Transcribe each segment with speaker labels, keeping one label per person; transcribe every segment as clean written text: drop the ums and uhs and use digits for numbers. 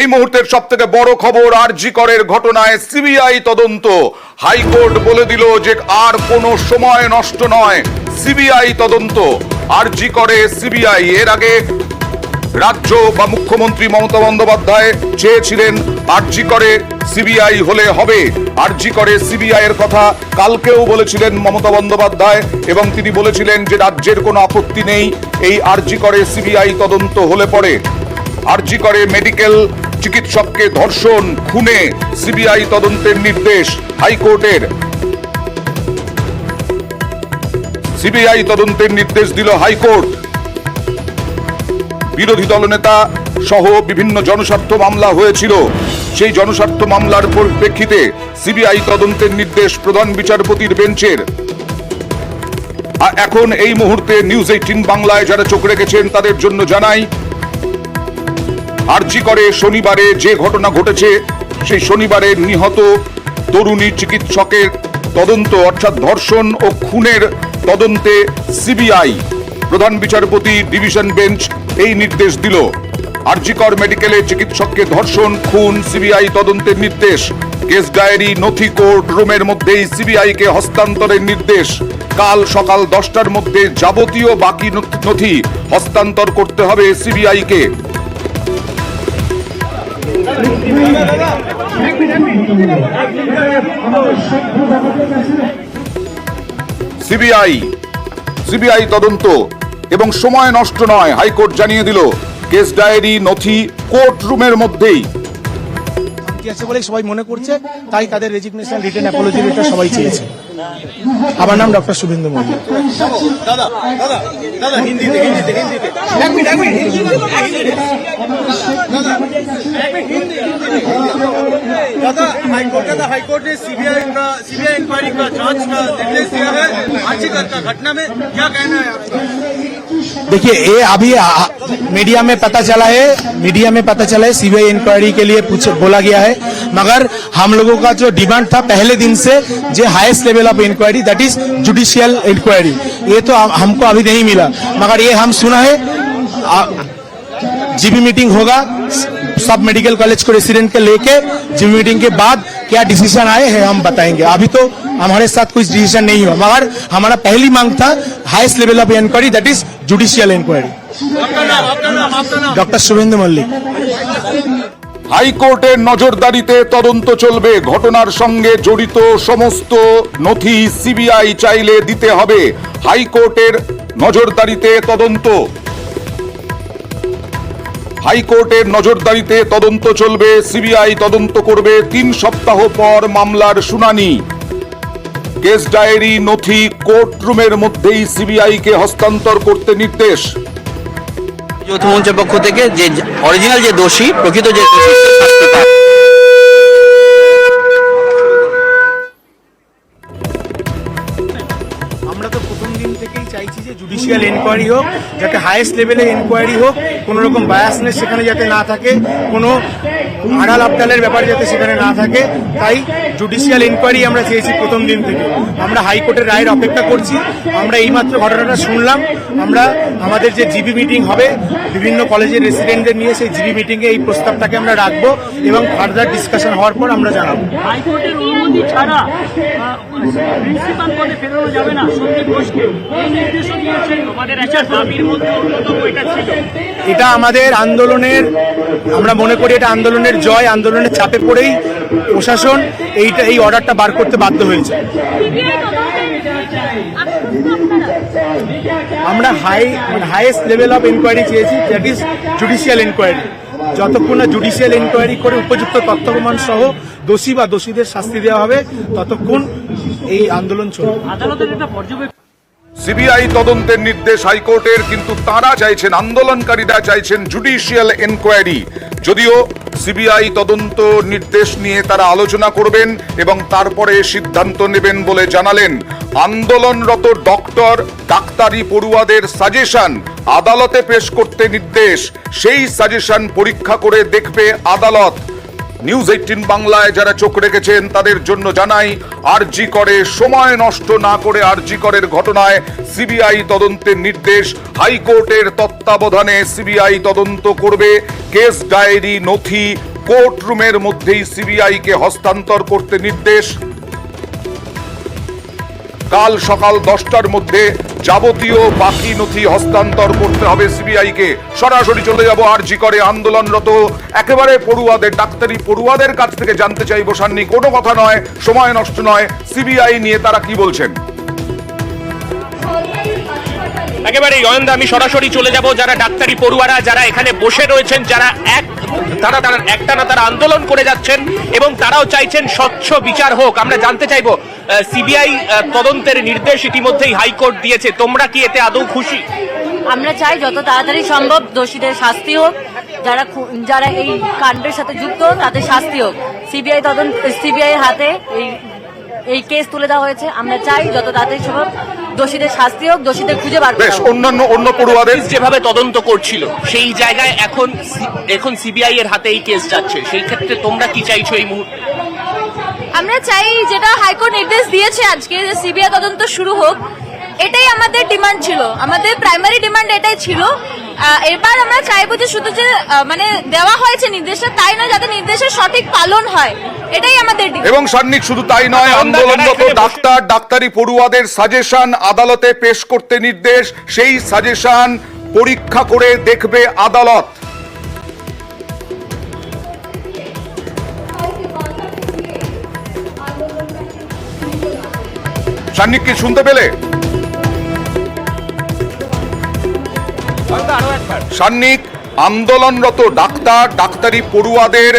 Speaker 1: এই মুহূর্তের সবথেকে বড় খবর, আরজি করের ঘটনায় সিবিআই তদন্ত। হাইকোর্ট বলে দিল যে আর কোনো সময় নষ্ট নয়, সিবিআই তদন্ত। আরজি করে সিবিআই। এর আগে রাজ্য বা মুখ্যমন্ত্রী মমতা বন্দ্যোপাধ্যায় চেয়েছিলেন আরজি করে সিবিআই হলে হবে। আরজি করে সিবিআই এর কথা কালকেও বলেছিলেন মমতা বন্দ্যোপাধ্যায়, এবং তিনি বলেছিলেন যে রাজ্যের কোনো আপত্তি নেই এই আরজি করে সিবিআই তদন্ত হলে পরে। আরজি করে মেডিকেল চিকিৎসককে ধর্ষণ খুনে সিবিআই তদন্তের নির্দেশ হাইকোর্টের। সিবিআই তদন্তের নির্দেশ দিল হাইকোর্ট। বিরোধী দলনেতা সহ বিভিন্ন জনস্বার্থ মামলা হয়েছিল, সেই জনস্বার্থ মামলার পরিপ্রেক্ষিতে সিবিআই তদন্তের নির্দেশ প্রধান বিচারপতির বেঞ্চের। এখন এই মুহূর্তে নিউজ 18 বাংলায় যারা চোখ রেখেছেন তাদের জন্য জানাই, আরজি করে শনিবারে যে ঘটনা ঘটেছে, সেই শনিবারে নিহত তরুণী চিকিৎসকের তদন্ত অর্থাৎ ধর্ষণ ও খুনের তদন্তে সিবিআই প্রধান বিচারপতি ডিভিশন বেঞ্চ এই নির্দেশ দিল। আরজি কর মেডিকেলে চিকিৎসককে ধর্ষণ খুন সিবিআই তদন্তের নির্দেশ। কেস ডায়েরি নথি কোর্ট রুমের মধ্যেই সিবিআই কে হস্তান্তরের নির্দেশ। কাল সকাল 10টার মধ্যে যাবতীয় বাকি নথি হস্তান্তর করতে হবে সিবিআই কে। সিবিআই তদন্ত এবং সময় নষ্ট নয়, হাইকোর্ট জানিয়ে দিল। কেস ডায়েরি নথি কোর্ট রুমের মধ্যেই
Speaker 2: আছে বলে সবাই মনে করছে, তাই তাদের রেজিগনেশন রিটেন অ্যাপোলজি লেটার সবাই চেয়েছে। আমার নাম ডক্টর শুভেন্দু মল্লিক।
Speaker 3: हाईकोर्ट ने सीबीआई इंक्वायरी का जांच का निर्देश दिया है। आरजी कर का घटना में क्या कहना है आपका?
Speaker 2: देखिए, ये अभी मीडिया में पता चला है सीबीआई इंक्वायरी के लिए बोला गया है, मगर हम लोगों का जो डिमांड था पहले दिन से, जो highest level of inquiry that is judicial inquiry, ये तो हमको अभी नहीं मिला। मगर ये हम सुना है जीबी मीटिंग होगा, सब मेडिकल कॉलेज को रेसिडेंट के लेके जीबी मीटिंग के बाद क्या डिसीजन आए हैं हम बताएंगे। अभी तो हमारे साथ कोई डिसीजन नहीं हुआ, मगर हमारा पहली मांग था highest level of inquiry that is judicial inquiry. Doctor Subhendu Mallick.
Speaker 1: হাইকোর্টের নজরদারিতে তদন্ত চলবে। ঘটনার সঙ্গে জড়িত সমস্ত নথি সিবিআই চাইলে দিতে হবে। হাইকোর্টের নজরদারিতে তদন্ত। হাইকোর্টের নজরদারিতে তদন্ত চলবে। সিবিআই তদন্ত করবে। 3 সপ্তাহ পর মামলার শুনানি। কেস ডায়েরি নথি কোর্ট রুমের মধ্যেই সিবিআই কে হস্তান্তর করতে নির্দেশ।
Speaker 4: যৌথ মঞ্চের পক্ষ থেকে যে অরিজিনাল যে দোষী, প্রকৃত যে দোষী,
Speaker 2: আমরা তো প্রথম দিন থেকেই চাইছি যে জুডিশিয়াল এনকোয়ারি হোক, যাতে হাইয়েস্ট লেভেলে এনকোয়ারি হোক, কোনো রকম বায়াসনেস সেখানে যাতে না থাকে, কোনো আড়াল আবডালের ব্যাপার যাতে সেখানে না থাকে। তাই জুডিশিয়াল এনকোয়ারি আমরা চেয়েছি প্রথম দিন থেকে। আমরা হাইকোর্টের রায়ের অপেক্ষা করছি। আমরা এইমাত্র ঘটনাটা শুনলাম। আমরা আমাদের যে জিবি মিটিং হবে বিভিন্ন কলেজের রেসিডেন্টদের নিয়ে, সেই জিবি মিটিংয়ে এই প্রস্তাবটাকে আমরা রাখবো এবং ফার্দার ডিসকাশন হওয়ার পর আমরা জানাবো।
Speaker 5: হাইকোর্টের অনুমতি ছাড়া প্রিন্সিপাল পদে ফেরানো যাবে না সন্দীপ ঘোষকে, এই নির্দেশও দিয়েছে। আমাদের একটা দাবির মধ্যে অন্যতম এটা ছিল।
Speaker 2: এটা আমাদের আন্দোলনের, আমরা মনে করি এটা আন্দোলনের জয়। আন্দোলনের চাপে পড়েই প্রশাসন এই অর্ডারটা বার করতে বাধ্য হয়েছে। আমরা হাইয়েস্ট লেভেল অফ ইনকোয়ারি চেয়েছি, দ্যাট ইজ জুডিশিয়াল ইনকোয়ারি। যতক্ষণ না জুডিশিয়াল ইনকোয়ারি করে উপযুক্ত তথ্য প্রমাণ সহ দোষী বা দোষীদের শাস্তি দেওয়া হবে, ততক্ষণ এই আন্দোলন চলবে।
Speaker 5: আদালতের একটা পর্যবেক্ষণ।
Speaker 1: সিবিআই তদন্তের নির্দেশ হাইকোর্টের, কিন্তু তারা চাইছেন, আন্দোলনকারীরা চাইছেন জুডিশিয়াল এনকোয়ারি। যদিও সিবিআই তদন্ত নির্দেশ নিয়ে তারা আলোচনা করবেন এবং তারপরে সিদ্ধান্ত নেবেন বলে জানালেন। আন্দোলনরত ডাক্তারি পড়ুয়াদের সাজেশন আদালতে পেশ করতে নির্দেশ। সেই সাজেশন পরীক্ষা করে দেখবে আদালত। নিউজ 18 বাংলায় যারা চোখ রেখেছেন তাদের জন্য জানাই, আরজি করে সময় নষ্ট না করে আরজি করের ঘটনায় সিবিআই তদন্তের নির্দেশ। হাইকোর্টের তত্ত্বাবধানে সিবিআই তদন্ত করবে। কেস ডায়েরি নথি কোর্ট রুমের মধ্যেই সিবিআই কে হস্তান্তর করতে নির্দেশ। কাল সকাল 10টার মধ্যে যাবতীয় বাকি নথি হস্তান্তর করতে হবে সিবিআই কে। সরাসরি চলে যাব আরজি করে আন্দোলনরত একেবারে পড়ুয়াদের, ডাক্তারি পড়ুয়াদের কাছ থেকে জানতে চাইবো সান্নি, কোনো কথা নয়, সময় নষ্ট নয়, সিবিআই নিয়ে তারা কি বলছেন।
Speaker 6: একেবারে অয়নদা, আমি সরাসরি চলে যাব যারা ডাক্তারি পড়ুয়ারা যারা এখানে বসে রয়েছেন, যারা একটানা তারা আন্দোলন করে যাচ্ছেন এবং তারাও চাইছেন স্বচ্ছ বিচার হোক। আমরা জানতে চাইবো, সিবিআই তদন্তের নির্দেশ ইতিমধ্যেই হাইকোর্ট দিয়েছে, তোমরা কি এতে আদৌ খুশি?
Speaker 7: আমরা চাই যত তাড়াতাড়ি সম্ভব দোষীদের শাস্তি হোক, যারা এই কাণ্ডের সাথে যুক্ত তাদের শাস্তি হোক। সিবিআই এর হাতে এই কেস তুলে দেওয়া হয়েছে, আমরা চাই যত তাড়াতাড়ি সম্ভব দোষীদের শাস্তি হোক, দোষীদের খুঁজে বার করা হোক।
Speaker 1: অন্য পড়ুয়াদের
Speaker 6: যেভাবে তদন্ত করছিল সেই জায়গায় এখন সিবিআই এর হাতে এই কেস যাচ্ছে, সেই ক্ষেত্রে তোমরা কি চাইছো এই মুহূর্তে?
Speaker 7: আমরা চাই যেটা হাইকোর্ট নির্দেশ দিয়েছে আজকে, যে সিবিআই তদন্ত শুরু হোক, এটাই আমাদের ডিমান্ড ছিল, আমাদের প্রাইমারি ডিমান্ড এটাই ছিল। এবার আমরা চাইবো যে শুধু যে মানে দেওয়া হয়েছে নির্দেশটা তাই নয়, যাতে নির্দেশের সঠিক পালন হয়, এটাই আমাদের
Speaker 1: এবং সান্নিক শুধু তাই নয়, আন্দোলনরত ডাক্তারি পড়ুয়াদের সাজেশন আদালতে পেশ করতে নির্দেশ, সেই সাজেশন পরীক্ষা করে দেখবে আদালত। সান্নিক কি শুনতে পেলে? সান্নিক, আন্দোলনরত ডাক্তারি পড়ুয়াদের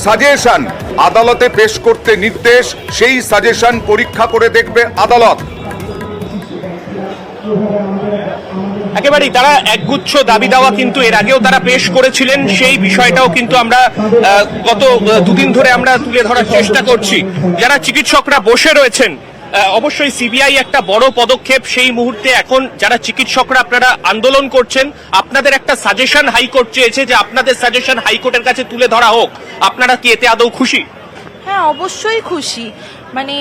Speaker 1: সাজেশন আদালতে পেশ করতে নির্দেশ, সেই সাজেশন পরীক্ষা করে দেখবে আদালত।
Speaker 6: একেবারেই তারা একগুচ্ছ দাবি দাওয়া কিন্তু এর আগেও তারা পেশ করেছিলেন, সেই বিষয়টাও কিন্তু আমরা গত দুদিন ধরে আমরা তুলে ধরার চেষ্টা করছি। যারা চিকিৎসকরা বসে রয়েছেন, অবশ্যই সিবিআই একটা বড় পদক্ষেপ সেই মুহূর্তে। এখন যারা চিকিৎসকরা আপনারা আন্দোলন করছেন, আপনাদের একটা সাজেশন হাইকোর্ট চেয়েছে, যে আপনাদের সাজেশন হাইকোর্টের কাছে তুলে ধরা হোক, আপনারা কি এতে আদৌ খুশি?
Speaker 8: হ্যাঁ, অবশ্যই খুশি। মানে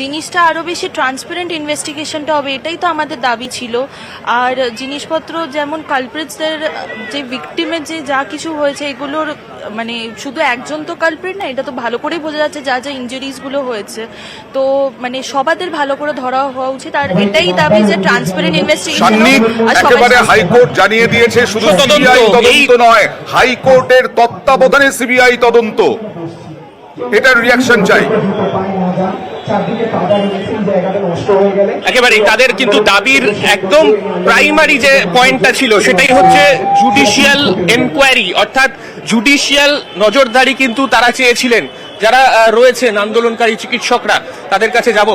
Speaker 8: জিনিসটা আরো বেশি ট্রান্সপারেন্ট ইনভেস্টিগেশনটা হবে, এটাই তো আমাদের দাবি ছিল। আর জিনিসপত্র যেমন কালপ্রিটসদের যে ভিকটিমের যে যা কিছু হয়েছে, এগুলোর মানে শুধু একজন তো কালপ্রিট না, এটা তো ভালো করেই বোঝা যাচ্ছে যা যা ইনজুরিজ গুলো হয়েছে। তো মানে সবাদের ভালো করে ধরা হওয়া উচিত, আর এটাই দাবি যে ট্রান্সপারেন্ট ইনভেস্টিগেশন।
Speaker 1: একেবারে হাইকোর্ট জানিয়ে দিয়েছে শুধু সিবিআই তদন্ত নয়, হাইকোর্টের তত্ত্বাবধানে সিবিআই তদন্ত, এটার রিয়াকশন চাই।
Speaker 6: একেবারে তাদের কিন্তু দাবির একদম প্রাইমারি যে পয়েন্টটা ছিল সেটাই হচ্ছে জুডিশিয়াল এনকোয়ারি, অর্থাৎ জুডিশিয়াল নজরদারি কিন্তু তারা চেয়েছিলেন। যারা রয়েছেন আন্দোলনকারী চিকিৎসকরা, তাদের কাছে যাব।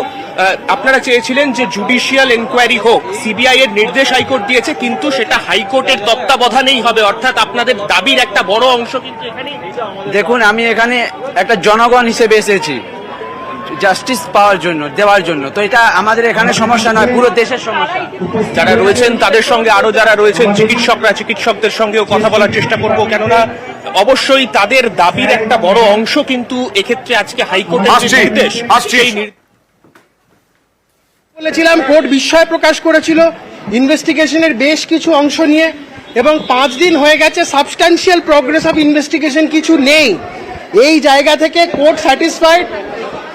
Speaker 6: আপনারা চেয়েছিলেন যে জুডিশিয়াল এনকোয়ারি হোক, সিবিআই এর নির্দেশ হাইকোর্ট দিয়েছে, কিন্তু সেটা হাইকোর্টের তত্ত্বাবধানেই হবে, অর্থাৎ আপনাদের দাবির একটা বড় অংশ কিন্তু এখানে।
Speaker 4: দেখুন, আমি এখানে একটা জনগণ হিসেবে এসেছি জাস্টিস পাওয়ার জন্য, দেওয়ার জন্য। তো এটা আমাদের এখানে সমস্যা নয়, পুরো দেশের সমস্যা।
Speaker 6: যারা রয়েছেন তাদের সঙ্গে আরো যারা রয়েছেন চিকিৎসকদের সঙ্গেও কথা বলার চেষ্টা করব, কেননা অবশ্যই তাদের দাবির একটা বড় অংশ কিন্তু এক্ষেত্রে আজকে হাইকোর্টের নির্দেশ।
Speaker 2: বলেছিলাম, কোর্ট বিস্ময় প্রকাশ করেছিল ইনভেস্টিগেশনের বেশ কিছু অংশ নিয়ে, এবং 5 দিন হয়ে গেছে, সাবস্ট্যান্সিয়াল প্রগ্রেস অফ ইনভেস্টিগেশন কিছু নেই। এই জায়গা থেকে কোর্ট স্যাটিসফাইড।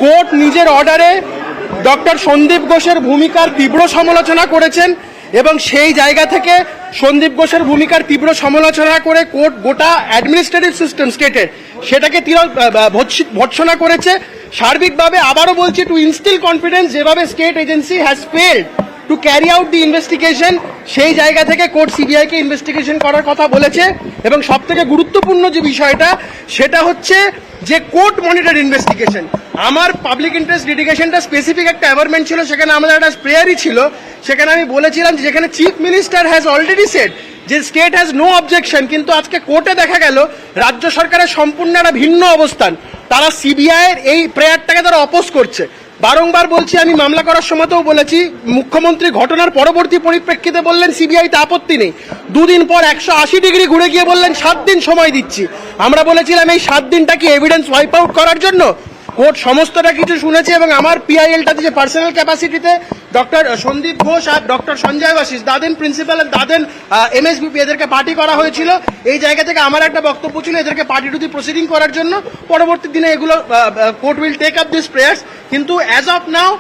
Speaker 2: কোর্ট নিজের অর্ডারে ডক্টর সন্দীপ ঘোষের ভূমিকার তীব্র সমালোচনা করেছেন, এবং সেই জায়গা থেকে সন্দীপ ঘোষের ভূমিকার তীব্র সমালোচনা করে কোর্ট গোটা অ্যাডমিনিস্ট্রেটিভ সিস্টেম স্টেটের সেটাকে ভৎসনা করেছে। সার্বিকভাবে আবারও বলছি, টু ইনস্টিল কনফিডেন্স, যেভাবে state agency has failed to carry out the investigation, সেই জায়গা থেকে কোর্ট সিবিআইকে ইনভেস্টিগেশন করার কথা বলেছে। এবং সব থেকে গুরুত্বপূর্ণ যে বিষয়টা, সেটা হচ্ছে যে কোর্ট মনিটর ইনভেস্টিগেশন। আমার পাবলিক ইন্টারেস্ট লিটিগেশনটা স্পেসিফিক একটা অ্যাভারমেন্ট ছিল, সেখানে আমাদের একটা প্রেয়ারই ছিল। সেখানে আমি বলেছিলাম যে যেখানে chief minister has already said যে স্টেট হ্যাজ নো অবজেকশন, কিন্তু আজকে কোর্টে দেখা গেল রাজ্য সরকারের সম্পূর্ণ একটা ভিন্ন অবস্থান। তারা সিবিআই এর এই প্রেয়ারটাকে তারা অপোজ করছে। বারংবার বলছি, আমি মামলা করার সময়তেও বলেছি, মুখ্যমন্ত্রী ঘটনার পরবর্তী পরিপ্রেক্ষিতে বললেন সিবিআইতে আপত্তি নেই, 2 দিন পর 180 ডিগ্রি ঘুরে গিয়ে বললেন 7 দিন সময় দিচ্ছি। আমরা বলেছিলাম এই 7 দিনটা কি এভিডেন্স ওয়াইপ আউট করার জন্য? কোর্ট সমস্তটা কিছু শুনেছে এবং আমার পিআইএলটাতে যে পার্সোনাল ক্যাপাসিটিতে ডক্টর সন্দীপ ঘোষ আর ডক্টর সঞ্জয় বাশিস দাদেন প্রিন্সিপাল আর দাদেন এমএসবিপি এদেরকে পার্টি করা হয়েছিল। এই জায়গা থেকে আমার একটা বক্তব্য ছিল এদেরকে পার্টি টু দি প্রসিডিং করার জন্য। পরবর্তী দিনে এগুলো court will take up this prayers, কিন্তু অ্যাজ অফ নাও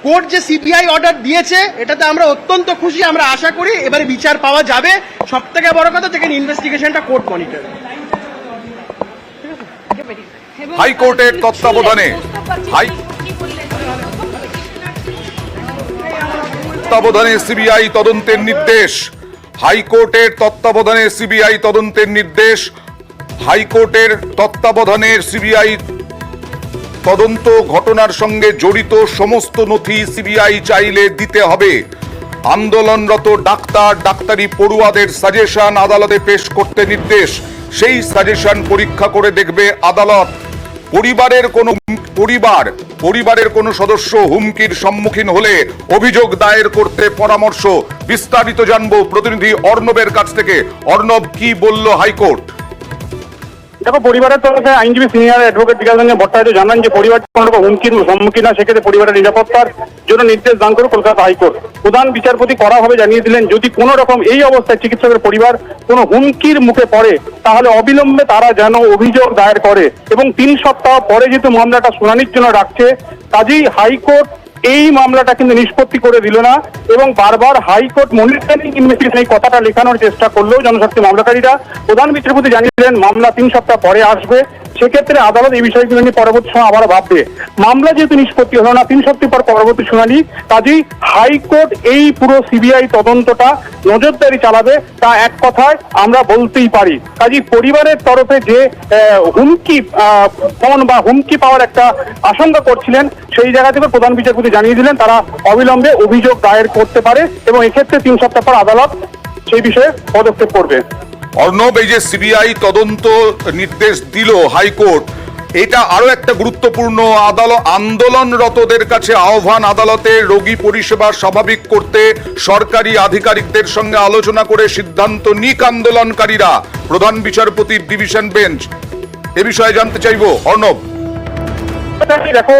Speaker 2: কোর্ট যে সিবিআই অর্ডার দিয়েছে এটাতে আমরা অত্যন্ত খুশি। আমরা আশা করি এবারে বিচার পাওয়া যাবে। সব থেকে বড় কথা থেকে ইনভেস্টিগেশনটা কোর্ট মনিটর।
Speaker 1: হাইকোর্টের তত্ত্বাবধানে সিবিআই তদন্তের নির্দেশ। হাইকোর্টের তত্ত্বাবধানে সিবিআই তদন্তের নির্দেশ। হাইকোর্টের তত্ত্বাবধানে সিবিআই তদন্ত, ঘটনার সঙ্গে জড়িত সমস্ত নথি সিবিআই চাইলে দিতে হবে। আন্দোলনরত ডাক্তার, ডাক্তারি পড়ুয়াদের সাজেশন আদালতে পেশ করতে নির্দেশ। সেই সাজেশন পরীক্ষা করে দেখবে আদালত। পরিবারের কোনো সদস্য হুমকির সম্মুখীন হলে অভিযোগ দায়ের করতে পরামর্শ। বিস্তারিত জানবো প্রতিনিধি অর্ণবের কাছ থেকে। অর্ণব, কি বলল হাইকোর্ট?
Speaker 9: দেখো, পরিবারের তরফে আইনজীবী সিনিয়র অ্যাডভোকেট বিকাশ রঞ্জন ভট্টাচার্য জানান যে পরিবার কোনো রকম হুমকির সম্মুখীন হয় সেক্ষেত্রে পরিবারের নিরাপত্তার জন্য নির্দেশ দান করে কলকাতা হাইকোর্ট। প্রধান বিচারপতি করা হবে জানিয়ে দিলেন যদি কোনো রকম এই অবস্থায় চিকিৎসকের পরিবার কোনো হুমকির মুখে পড়ে তাহলে অবিলম্বে তারা যেন অভিযোগ দায়ের করে এবং 3 সপ্তাহ পরে যেহেতু মামলাটা শুনানির জন্য রাখছে, কাজেই হাইকোর্ট এই মামলাটা কিন্তু নিষ্পত্তি করে দিল না এবং বারবার হাইকোর্ট মনিটরিং ইনভেস্টিগেশন এই কথাটা লেখানোর চেষ্টা করলেও জনস্বার্থে মামলাকারীরা প্রধান বিচারপতি জানিয়ে দিলেন মামলা 3 সপ্তাহ পরে আসবে। সেক্ষেত্রে আদালত এই বিষয়গুলো নিয়ে পরবর্তী সময় আবার ভাববে। মামলা যেহেতু নিষ্পত্তি হলো না, 3 সপ্তাহ পর পরবর্তী শুনানি, কাজেই হাইকোর্ট এই পুরো সিবিআই তদন্তটা নজরদারি চালাবে, তা এক কথায় আমরা বলতেই পারি। কাজেই পরিবারের তরফে যে হুমকি পাওয়ার একটা আশঙ্কা করছিলেন সেই জায়গা থেকে প্রধান বিচারপতি জানিয়ে দিলেন তারা অবিলম্বে অভিযোগ দায়ের করতে পারে এবং এক্ষেত্রে 3 সপ্তাহ পর আদালত সেই বিষয়ে পদক্ষেপ করবে।
Speaker 1: অর্ণব, এই যে সিবিআই তদন্ত নির্দেশ দিল হাইকোর্ট, এটা আরো একটা গুরুত্বপূর্ণ আন্দোলনরতদের কাছে আহ্বান আদালতে রোগী পরিষেবা স্বাভাবিক করতে সরকারি আধিকারিকদের সঙ্গে আলোচনা করে সিদ্ধান্ত নিক আন্দোলনকারীরা। প্রধান বিচারপতির ডিভিশন বেঞ্চ, এ বিষয়ে জানতে চাইবো অর্ণব।
Speaker 9: দেখো,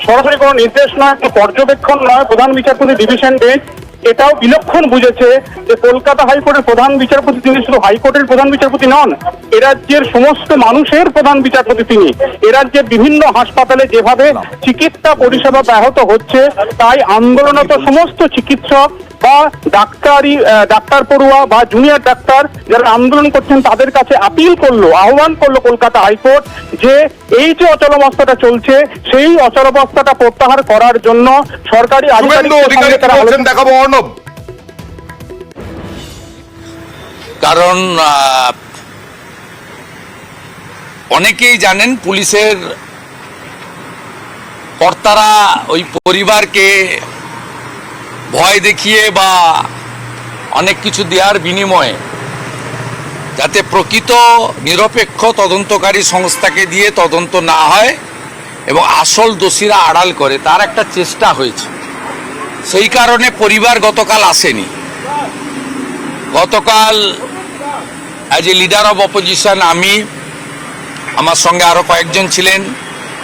Speaker 9: সরাসরি কোনো নির্দেশ নয়, পর্যবেক্ষণ নয়, প্রধান বিচারপতি ডিভিশন বেঞ্চ এটাও বিলক্ষণ বুঝেছে যে কলকাতা হাইকোর্টের প্রধান বিচারপতি তিনি শুধু হাইকোর্টের প্রধান বিচারপতি নন, এ রাজ্যের সমস্ত মানুষের প্রধান বিচারপতি তিনি। এ রাজ্যের বিভিন্ন হাসপাতালে যেভাবে চিকিৎসা পরিষেবা ব্যাহত হচ্ছে, তাই আন্দোলনরত সমস্ত চিকিৎসক বা ডাক্তার পড়ুয়া বা জুনিয়র ডাক্তার যারা আন্দোলন করছেন তাদের কাছে আহ্বান করলো কলকাতা হাইকোর্ট যে এই যে অচলাবস্থাটা চলছে সেই অচলাবস্থাটা প্রত্যাহার করার জন্য সরকারি আধিকারিক
Speaker 1: দেখাবো অর্ণব।
Speaker 10: কারণ অনেকেই জানেন পুলিশের কর্তারা ওই পরিবারকে ভয় দেখিয়ে বা অনেক কিছু দেওয়ার বিনিময়ে যাতে প্রকৃত নিরপেক্ষ তদন্তকারী সংস্থাকে দিয়ে তদন্ত না হয় এবং আসল দোষীরা আড়াল করে তার একটা চেষ্টা হয়েছে। সেই কারণে পরিবার গতকাল আসেনি। গতকাল as a leader of opposition আমি, আমার সঙ্গে আরো কয়েকজন ছিলেন,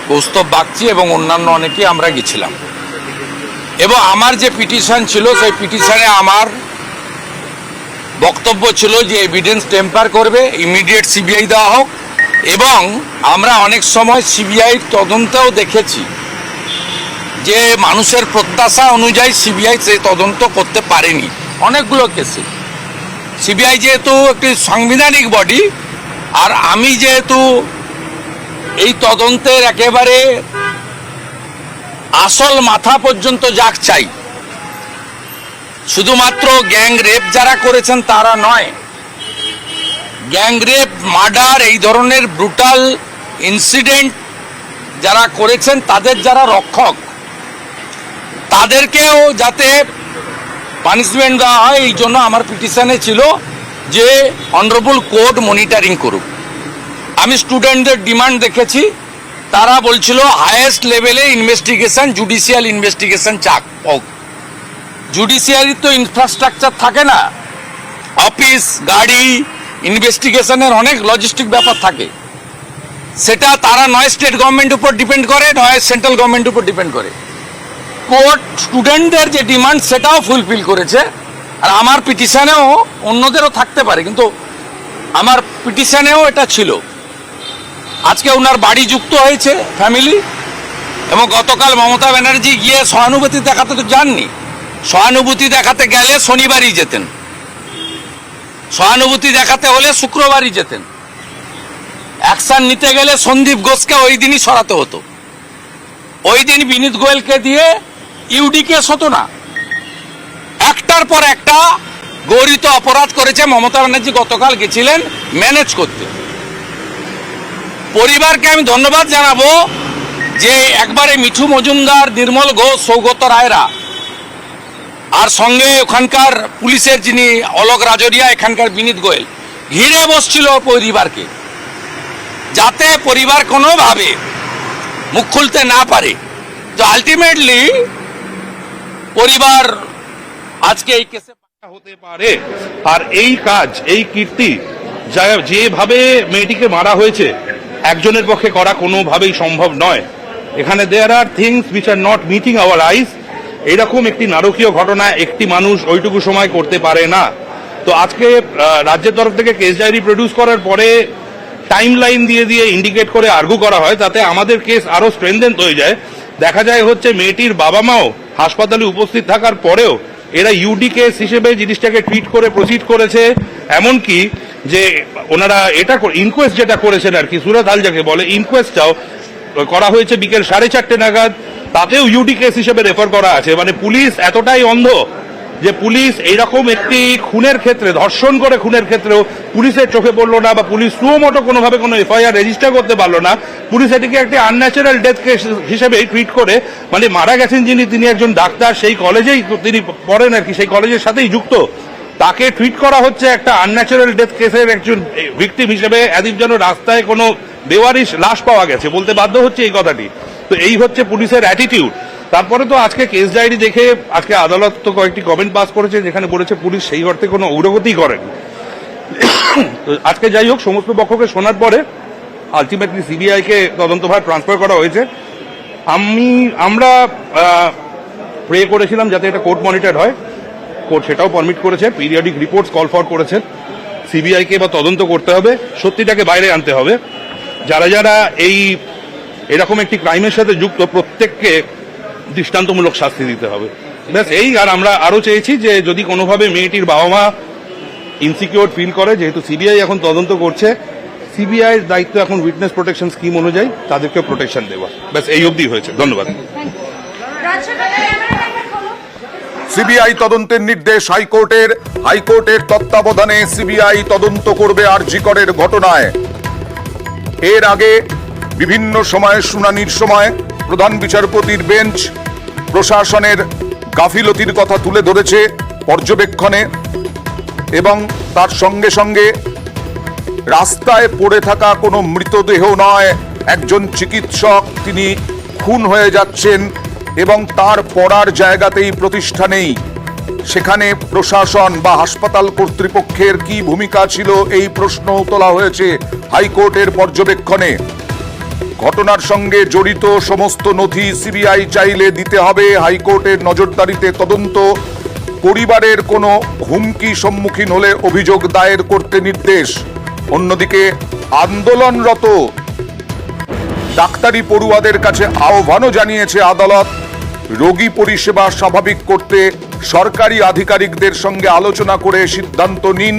Speaker 10: কৌস্তব বাগচি এবং অন্যান্য অনেকেই আমরা গেছিলাম এবং আমার যে পিটিশন ছিল সেই পিটিশনে আমার বক্তব্য ছিল যে এভিডেন্স টেম্পার করবে, ইমিডিয়েট সিবিআই দেওয়া হোক এবং আমরা অনেক সময় সিবিআই তদন্তেও দেখেছি যে মানুষের প্রত্যাশা অনুযায়ী সিবিআই সেই তদন্ত করতে পারেনি অনেকগুলো কেসে। সিবিআই যেহেতু একটি সাংবিধানিক বডি আর আমি যেহেতু এই তদন্তের একেবারে আসল মাথা পর্যন্ত যাক চাই, শুধুমাত্র গ্যাং রেপ যারা করেছেন তারা নয়, গ্যাং রেপ, মার্ডার, এই ধরনের ব্রুটাল ইনসিডেন্ট যারা করেছেন তাদের যারা রক্ষক তাদেরকেও যাতে পানিশমেন্ট দেওয়া হয়, এই জন্য আমার পিটিশনে ছিল যে অনারেবল কোর্ট মনিটরিং করুক। আমি স্টুডেন্টদের ডিমান্ড দেখেছি, তারা বলছিল হাইয়েস্ট লেভেলে ইনভেস্টিগেশন, জুডিশিয়াল ইনভেস্টিগেশন চাক হোক। জুডিশিয়ারির তো ইনফ্রাস্ট্রাকচার থাকে না, অফিস, গাড়ি, ইনভেস্টিগেশনের অনেক লজিস্টিক ব্যাপার থাকে। সেটা তারা নয় স্টেট গভর্নমেন্ট উপর ডিপেন্ড করে, নয় সেন্ট্রাল গভর্নমেন্ট উপর ডিপেন্ড করে। কোর্ট স্টুডেন্টদের যে ডিমান্ড সেটাও ফুলফিল করেছে। আর আমার পিটিশনেও অন্যদেরও থাকতে পারে, কিন্তু আমার পিটিশনেও এটা ছিল। আজকে ওনার বাড়ি যুক্ত হয়েছে ফ্যামিলি, এবং গতকাল মমতা ব্যানার্জি গিয়ে সহানুভূতি দেখাতে তো যাননি। সহানুভূতি দেখাতে গেলে শনিবারই যেতেন, সহানুভূতি দেখাতে হলে শুক্রবারই যেতেন। অ্যাকশন নিতে গেলে সন্দীপ ঘোষকে ওই দিনই সরাতে হতো। ওই দিন বিনীত গোয়েলকে দিয়ে ইউডি কেস হতো না। একটার পর একটা গৌরিত অপরাধ করেছে মমতা ব্যানার্জি, গতকাল গেছিলেন ম্যানেজ করতে। পরিবারকে আমি ধন্যবাদ জানাবো যে একবারে মিঠু মজুমদার, নির্মল ঘোষ, সৌগত রায়রা, আর সঙ্গে ওখানকার পুলিশের যিনি অলোক রাজরিয়া, এখানকার বিনীত গোয়েল ঘিরে বসছিল পরিবারকে, যাতে পরিবার কোনোভাবে মুখ খুলতে না পারে। তো আলটিমেটলি পরিবার আজকে এই কেসে
Speaker 11: হতে পারে। আর এই কাজ, এই কীর্তি যেভাবে মেয়েটিকে মারা হয়েছে, একজনের পক্ষে করা কোনোভাবেই সম্ভব নয়। এখানে there are things which are not meeting our eyes. এইরকম একটি নারকীয় ঘটনা একটি মানুষ ওইটুকু সময় করতে পারে না। তো আজকে রাজ্যের তরফ থেকে কেস ডায়েরি প্রডিউস করার পরে টাইম লাইন দিয়ে ইন্ডিকেট করে আর্গু করা হয়, তাতে আমাদের কেস আরো স্ট্রেনথেন হয়ে যায়। দেখা যায় হচ্ছে মেয়েটির বাবা মাও হাসপাতালে উপস্থিত থাকার পরেও এরা ইউডি কেস হিসেবে জিনিসটাকে ট্রিট করে প্রসিড করেছে। এমনকি যে ওনারা এটা ইনকোয়েস্ট যেটা করেছেন আর কি, সুরত হাল যাকে বলে, ইনকোয়েস্টটাও করা হয়েছে বিকেল 4:30 নাগাদ, তাতেও ইউডি কেস হিসেবে রেফার করা আছে। মানে পুলিশ এতটাই অন্ধ যে পুলিশ এইরকম একটি খুনের ক্ষেত্রে, ধর্ষণ করে খুনের ক্ষেত্রেও পুলিশের চোখে পড়লো না, বা পুলিশ সুমোটো কোনোভাবে কোনো এফআইআর রেজিস্টার করতে পারলো না। পুলিশ এটিকে একটি আনন্যাচারাল ডেথ কেস হিসেবে ট্রিট করে, মানে মারা গেছেন যিনি, তিনি একজন ডাক্তার, সেই কলেজেই তিনি পড়েন আর কি, সেই কলেজের সাথেই যুক্ত, তাকে ট্রিট করা হচ্ছে একটা আনন্যাচারাল ডেথ কেসের একজন ভিকটিম হিসেবে, এদিন যেন রাস্তায় কোনো বেওয়ারিশ লাশ পাওয়া গেছে বলতে বাধ্য হচ্ছে এই কথাটি। তো এই হচ্ছে পুলিশের অ্যাটিটিউড। তারপরে তো আজকে কেস ডায়েরি দেখে আজকে আদালত তো কয়েকটি কমেন্ট পাস করেছে, যেখানে বলেছে পুলিশ সেই অর্থে কোনো অগ্রগতি করেনি। তো আজকে যাই হোক, সমস্ত পক্ষকে শোনার পরে আলটিমেটলি সিবিআই কে তদন্তভার ট্রান্সফার করা হয়েছে। আমরা প্রে করেছিলাম যাতে এটা কোর্ট মনিটর হয়, কোর্ট সেটাও পারমিট করেছে। পিরিয়ডিক রিপোর্টস কল ফর করেছেন। সিবিআই কে এবার তদন্ত করতে হবে, সত্যিটাকে বাইরে আনতে হবে। যারা যারা এরকম একটি ক্রাইমের সাথে যুক্ত, প্রত্যেককে দৃষ্টান্তমূলক শাস্তি দিতে হবে। ব্যাস এই। আর আমরা আরো চেয়েছি যে যদি কোনোভাবে মেয়েটির বাবা মা ইনসিকিউর ফিল করে, যেহেতু সিবিআই এখন তদন্ত করছে, সিবিআইয়ের দায়িত্ব এখন উইটনেস প্রোটেকশন স্কিম অনুযায়ী তাদেরকে প্রোটেকশন দেওয়া। ব্যাস এই অবধি হয়েছে। ধন্যবাদ।
Speaker 1: সিবিআই তদন্তের নির্দেশ হাইকোর্টের। হাইকোর্টের তত্ত্বাবধানে সিবিআই তদন্ত করবে আরজি করের ঘটনায়। এর আগে বিভিন্ন সময়ে শুনানির সময় প্রধান বিচারপতির বেঞ্চ প্রশাসনের গাফিলতির কথা তুলে ধরেছে পর্যবেক্ষণে, এবং তার সঙ্গে সঙ্গে রাস্তায় পড়ে থাকা কোনো মৃতদেহ নয়, একজন চিকিৎসক তিনি খুন হয়ে যাচ্ছেন এবং তার পড়ার জায়গাতেই প্রতিষ্ঠানেই, সেখানে প্রশাসন বা হাসপাতাল কর্তৃপক্ষের কি ভূমিকা ছিল এই প্রশ্ন তোলা হয়েছে হাইকোর্টের পর্যবেক্ষণে। ঘটনার সঙ্গে জড়িত সমস্ত নথি সিবিআই চাইলে দিতে হবে। হাইকোর্টের নজরদারিতে তদন্ত। পরিবারের কোনো হুমকি সম্মুখীন হলে অভিযোগ দায়ের করতে নির্দেশ। অন্যদিকে আন্দোলনরত ডাক্তারি পড়ুয়াদের কাছে আহ্বানও জানিয়েছে আদালত। রোগী পরিষেবা স্বাভাবিক করতে সরকারি আধিকারিকদের সঙ্গে আলোচনা করে সিদ্ধান্ত নিন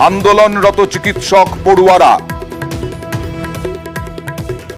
Speaker 1: আন্দোলনরত চিকিৎসক পড়ুয়ারা।